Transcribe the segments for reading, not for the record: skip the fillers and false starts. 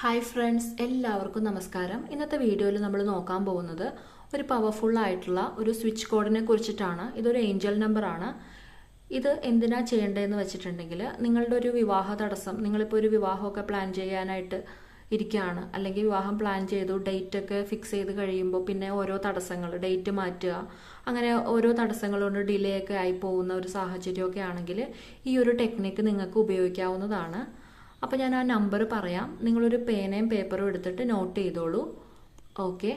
Hi friends, എല്ലാവർക്കും നമസ്കാരം. ഇന്നത്തെ വീഡിയോയിൽ നമ്മൾ നോക്കാൻ പോകുന്നത് ഒരു പവർഫുൾ ആയിട്ടുള്ള ഒരു സ്വിച്ച് കോഡിനെ കുറിച്ചിട്ടാണ്. ഇതൊരു ഏഞ്ചൽ നമ്പറാണ്. ഇത് എന്തിനാ ചെയ്യേണ്ടതെന്ന് വെച്ചിട്ടുണ്ടെങ്കിൽ, നിങ്ങളുടെ ഒരു വിവാഹ തടസ്സം, നിങ്ങളിപ്പോൾ ഒരു വിവാഹമൊക്കെ പ്ലാൻ ചെയ്യാനായിട്ട് ഇരിക്കുകയാണ്, അല്ലെങ്കിൽ വിവാഹം പ്ലാൻ ചെയ്തു, ഡേറ്റ് ഒക്കെ ഫിക്സ് ചെയ്ത് കഴിയുമ്പോൾ പിന്നെ ഓരോ തടസ്സങ്ങൾ, ഡേറ്റ് മാറ്റുക, അങ്ങനെ ഓരോ തടസ്സങ്ങൾ കൊണ്ട് ഡിലേ ഒക്കെ ആയി പോകുന്ന ഒരു സാഹചര്യമൊക്കെ ആണെങ്കിൽ ഈ ഒരു ടെക്നിക്ക് നിങ്ങൾക്ക് ഉപയോഗിക്കാവുന്നതാണ്. അപ്പോൾ ഞാൻ ആ നമ്പർ പറയാം, നിങ്ങളൊരു പേനയും പേപ്പറും എടുത്തിട്ട് നോട്ട് ചെയ്തോളൂ. ഓക്കെ,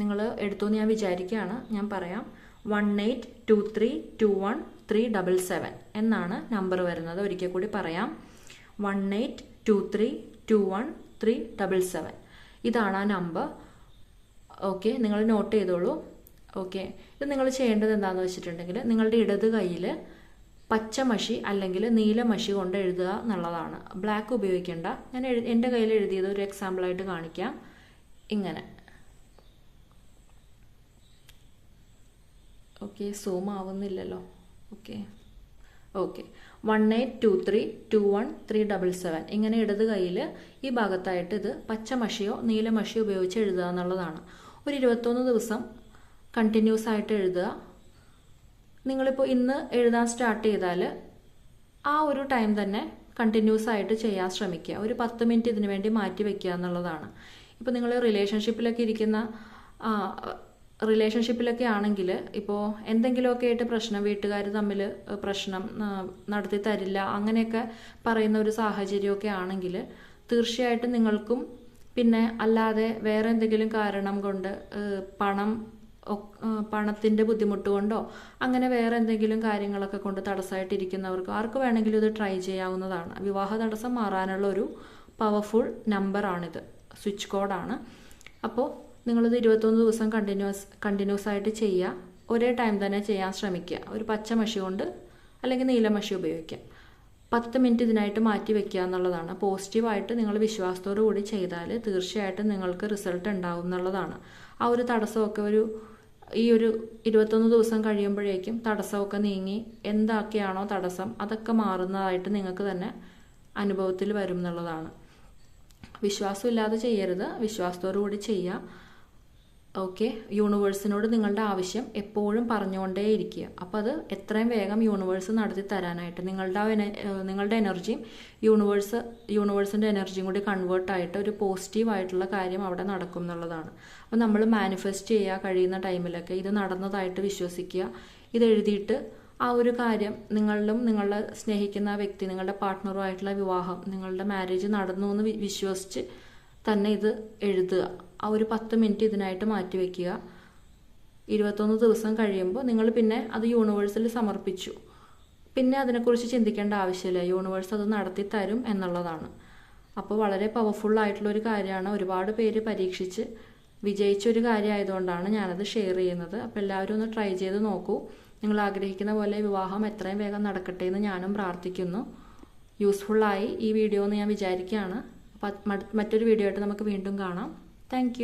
നിങ്ങൾ എടുത്തു എന്ന് ഞാൻ വിചാരിക്കുകയാണ്. ഞാൻ പറയാം, 18232137 എന്നാണ് നമ്പർ വരുന്നത്. ഒരിക്കൽ കൂടി പറയാം, 18232137. ഇതാണ് ആ നമ്പർ. ഓക്കെ, നിങ്ങൾ നോട്ട് ചെയ്തോളൂ. ഓക്കെ, ഇത് നിങ്ങൾ ചെയ്യേണ്ടത് എന്താണെന്ന് വെച്ചിട്ടുണ്ടെങ്കിൽ, നിങ്ങളുടെ ഇടത് കയ്യിൽ പച്ച മഷി അല്ലെങ്കിൽ നീല മഷി കൊണ്ട് എഴുതുക എന്നുള്ളതാണ്. ബ്ലാക്ക് ഉപയോഗിക്കേണ്ട. ഞാൻ എൻ്റെ കയ്യിൽ എഴുതിയത് ഒരു എക്സാമ്പിളായിട്ട് കാണിക്കാം. ഇങ്ങനെ. Okay, zoom ആവുന്നില്ലല്ലോ. ഓക്കെ 18232137 ഇങ്ങനെ ഇടത് കയ്യിൽ ഈ ഭാഗത്തായിട്ട് ഇത് പച്ച മഷിയോ നീല മഷിയോ ഉപയോഗിച്ച് എഴുതുക എന്നുള്ളതാണ്. ഒരു 21 ദിവസം കണ്ടിന്യൂസ് ആയിട്ട് എഴുതുക. നിങ്ങളിപ്പോൾ ഇന്ന് എഴുതാൻ സ്റ്റാർട്ട് ചെയ്താൽ ആ ഒരു ടൈം തന്നെ കണ്ടിന്യൂസ് ആയിട്ട് ചെയ്യാൻ ശ്രമിക്കുക. ഒരു 10 മിനിറ്റ് ഇതിനു വേണ്ടി മാറ്റി വെക്കുക എന്നുള്ളതാണ്. ഇപ്പോൾ നിങ്ങൾ റിലേഷൻഷിപ്പിലൊക്കെ ആണെങ്കിൽ, ഇപ്പോൾ എന്തെങ്കിലുമൊക്കെ ആയിട്ട് പ്രശ്നം, വീട്ടുകാർ തമ്മിൽ പ്രശ്നം, നടത്തി തരില്ല, അങ്ങനെയൊക്കെ പറയുന്ന ഒരു സാഹചര്യമൊക്കെ ആണെങ്കിൽ തീർച്ചയായിട്ടും നിങ്ങൾക്കും, പിന്നെ അല്ലാതെ വേറെ എന്തെങ്കിലും കാരണം കൊണ്ട് പണത്തിൻ്റെ ബുദ്ധിമുട്ട് കൊണ്ടോ അങ്ങനെ വേറെ എന്തെങ്കിലും കാര്യങ്ങളൊക്കെ കൊണ്ട് തടസ്സമായിട്ടിരിക്കുന്നവർക്ക് ആർക്ക് വേണമെങ്കിലും ഇത് ട്രൈ ചെയ്യാവുന്നതാണ്. വിവാഹ തടസ്സം മാറാനുള്ള ഒരു പവർഫുൾ നമ്പറാണിത്, സ്വിച്ച് കോഡാണ്. അപ്പോൾ നിങ്ങളിത് 21 ദിവസം കണ്ടിന്യൂസ് ആയിട്ട് ചെയ്യുക. ഒരേ ടൈം തന്നെ ചെയ്യാൻ ശ്രമിക്കുക. ഒരു പച്ച മഷി കൊണ്ട് അല്ലെങ്കിൽ നീല മഷി ഉപയോഗിക്കാം. 10 മിനിറ്റ് ഇതിനായിട്ട് മാറ്റി വെക്കുക എന്നുള്ളതാണ്. പോസിറ്റീവായിട്ട് നിങ്ങൾ വിശ്വാസത്തോടു കൂടി ചെയ്താൽ തീർച്ചയായിട്ടും നിങ്ങൾക്ക് റിസൾട്ട് ഉണ്ടാവും എന്നുള്ളതാണ്. ആ ഒരു തടസ്സമൊക്കെ ഈ ഒരു 21 ദിവസം കഴിയുമ്പോഴേക്കും തടസ്സമൊക്കെ നീങ്ങി, എന്തൊക്കെയാണോ തടസ്സം അതൊക്കെ മാറുന്നതായിട്ട് നിങ്ങൾക്ക് തന്നെ അനുഭവത്തിൽ വരും എന്നുള്ളതാണ്. വിശ്വാസമില്ലാതെ ചെയ്യരുത്, വിശ്വാസത്തോടു കൂടി ചെയ്യുക. ഓക്കെ, യൂണിവേഴ്സിനോട് നിങ്ങളുടെ ആവശ്യം എപ്പോഴും പറഞ്ഞുകൊണ്ടേയിരിക്കുക. അപ്പോൾ അത് എത്രയും വേഗം യൂണിവേഴ്സ് നടത്തി തരാനായിട്ട് നിങ്ങളുടെ എനർജിയും യൂണിവേഴ്സിൻ്റെ എനർജിയും കൂടി കൺവേർട്ടായിട്ട് ഒരു പോസിറ്റീവായിട്ടുള്ള കാര്യം അവിടെ നടക്കും എന്നുള്ളതാണ്. അപ്പോൾ നമ്മൾ മാനിഫെസ്റ്റ് ചെയ്യുക, കഴിയുന്ന ടൈമിലൊക്കെ ഇത് നടന്നതായിട്ട് വിശ്വസിക്കുക. ഇത് എഴുതിയിട്ട് ആ ഒരു കാര്യം, നിങ്ങളെ സ്നേഹിക്കുന്ന വ്യക്തി, നിങ്ങളുടെ പാർട്ട്ണറുമായിട്ടുള്ള വിവാഹം, നിങ്ങളുടെ മാരേജ് നടന്നു എന്ന് വിശ്വസിച്ച് തന്നെ ഇത് എഴുതുക. ആ ഒരു 10 മിനിറ്റ് ഇതിനായിട്ട് മാറ്റി വയ്ക്കുക. 21 ദിവസം കഴിയുമ്പോൾ നിങ്ങൾ പിന്നെ അത് യൂണിവേഴ്സിൽ സമർപ്പിച്ചു. പിന്നെ അതിനെക്കുറിച്ച് ചിന്തിക്കേണ്ട ആവശ്യമില്ല, യൂണിവേഴ്സ് അത് നടത്തി തരും എന്നുള്ളതാണ്. അപ്പോൾ വളരെ പവർഫുള്ളായിട്ടുള്ള ഒരു കാര്യമാണ്. ഒരുപാട് പേര് പരീക്ഷിച്ച് വിജയിച്ചൊരു കാര്യമായതുകൊണ്ടാണ് ഞാനത് ഷെയർ ചെയ്യുന്നത്. അപ്പോൾ എല്ലാവരും ഒന്ന് ട്രൈ ചെയ്ത് നോക്കൂ. നിങ്ങൾ ആഗ്രഹിക്കുന്ന പോലെ വിവാഹം എത്രയും വേഗം നടക്കട്ടെ എന്ന് ഞാനും പ്രാർത്ഥിക്കുന്നു. യൂസ്ഫുള്ളായി ഈ വീഡിയോ എന്ന് ഞാൻ വിചാരിക്കുകയാണ്. മറ്റൊരു വീഡിയോ ആയിട്ട് നമുക്ക് വീണ്ടും കാണാം. താങ്ക്